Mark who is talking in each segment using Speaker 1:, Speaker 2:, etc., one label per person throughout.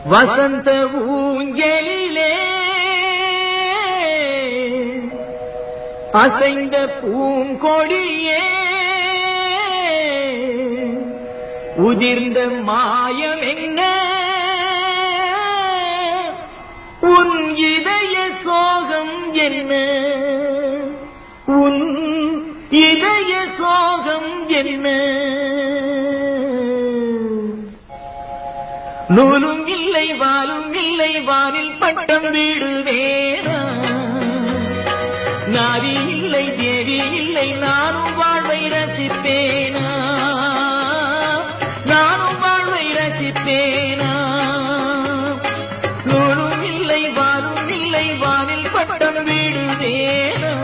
Speaker 1: வசந்த ஊஞ்சலிலே அசைந்த பூங்கொடியே உதிர்ந்த மாயம் என்ன உன் இதய சோகம் என்ன உன் இதய சோகம் என்ன நூலும் இல்லை வாலும் இல்லை வானில் பட்டம் வீடுவேனா நாதி இல்லை தேவி இல்லை நானும் வாழ்வை ரசித்தேனா நானும் வாழ்வை ரசித்தேனா நூலும் இல்லை வாலும் இல்லை வானில் பட்டம் வீடுவேனா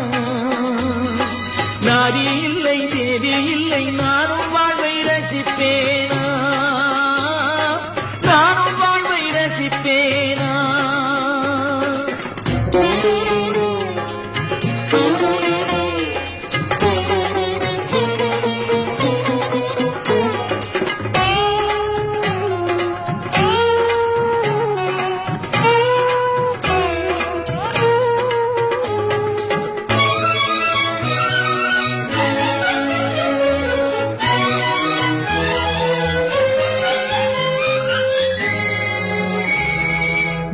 Speaker 1: நாதி இல்லை தேவி இல்லை நானும் வாழ்வை ரசித்தேனா நானும் வாழ்வை ரசித்தேனா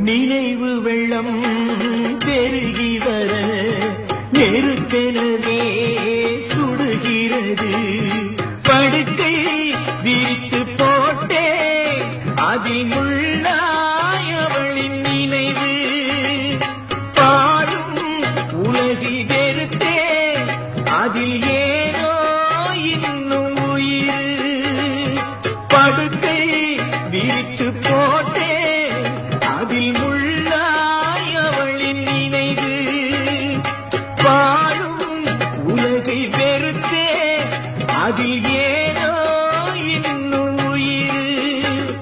Speaker 1: நினைவு வெள்ளம் பெருகி வர நெருப்பெனவே சுடுகிறது படுக்கை விரித்து போட்டே அதில் முள்ளாய் அவளின் நினைவு பாடும் உலகி வெறுத்தே அதில் ஏனோ இன்னும் உயிர் படுக்கை விரித்து போட்டே அதில் முள்ளாய் அவளின் நினைவு பாடும் உலகை வெறுத்தே அதில் ஏனோ இன்னும் உயிர்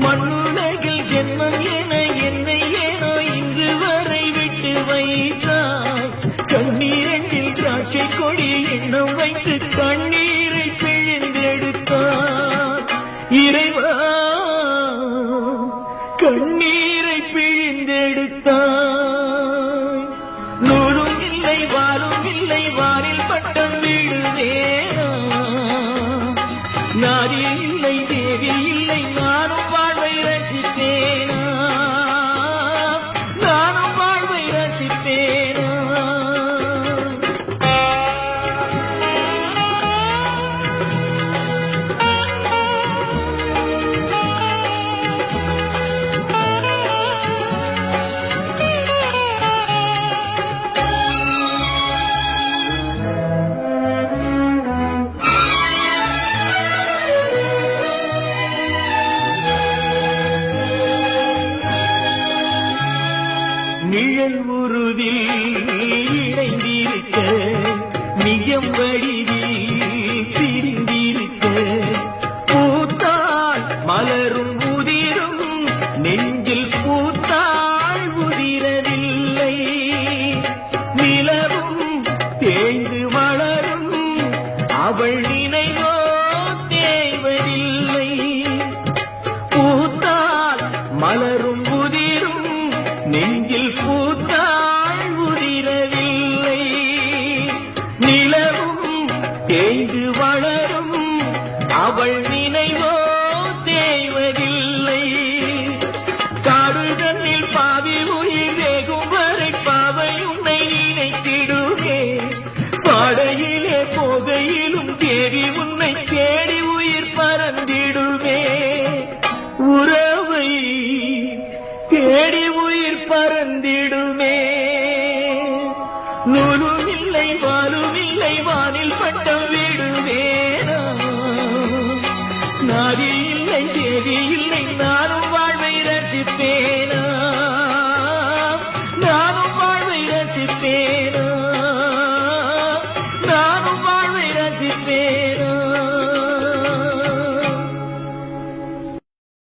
Speaker 1: மண்ணுலகில் ஜென்மம் என என்னை ஏனோ இன்று வரை விட்டு வைத்தாய் கண்ணீரண்டில் திராட்சை கொடி எண்ணம் வைத்து கண்ணீரை பிழிந்தெடுத்தார் இறைவா கண்ணீரை பிழிந்தெடுத்தாய் நூலும் இல்லை வாலும் இல்லை வானில் பட்டம் வீடுவேனா நாதி இல்லை தேவி இல்லை நானும் வாழ்வை ரசித்தேனா நானும் வாழ்வை ரசித்தேனா நிழல் உருவில் இணைந்திருக்க நிஜம் வடிவில் பிரிந்திருக்க பூத்தாள் மலரும் உதிரும் நெஞ்சில் பூத்தாள் உதிரவில்லை நிலவும் தேய்ந்து வளரும் அவள் நினைவோ தேவதில்லை பூத்தாள் மலரும்